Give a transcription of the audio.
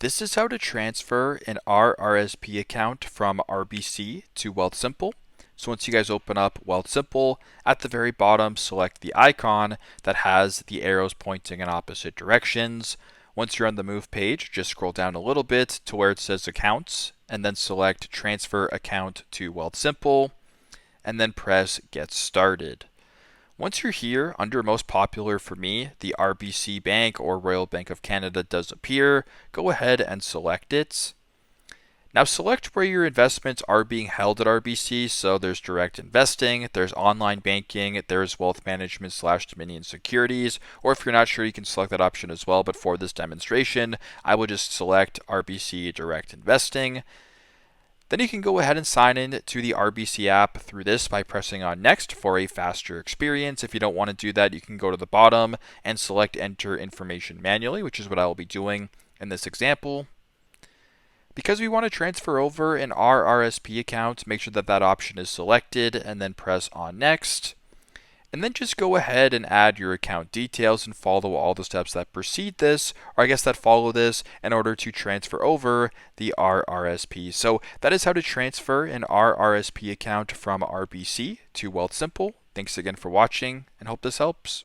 This is how to transfer an RRSP account from RBC to Wealthsimple. So once you guys open up Wealthsimple, at the very bottom, select the icon that has the arrows pointing in opposite directions. Once you're on the move page, just scroll down a little bit to where it says accounts, and then select transfer account to Wealthsimple, and then press get started. Once you're here, under most popular for me, the RBC Bank or Royal Bank of Canada does appear. Go ahead and select it. Now select where your investments are being held at RBC. So there's direct investing, there's online banking, there's wealth management / Dominion securities, or if you're not sure, you can select that option as well. But for this demonstration, I will just select RBC direct investing. Then you can go ahead and sign in to the RBC app through this by pressing on next for a faster experience. If you don't want to do that, you can go to the bottom and select enter information manually, which is what I will be doing in this example. Because we want to transfer over an RRSP account, make sure that that option is selected and then press on next. And then just go ahead and add your account details and follow all the steps that precede this, or I guess that follow this, in order to transfer over the RRSP. So that is how to transfer an RRSP account from RBC to Wealthsimple. Thanks again for watching and hope this helps.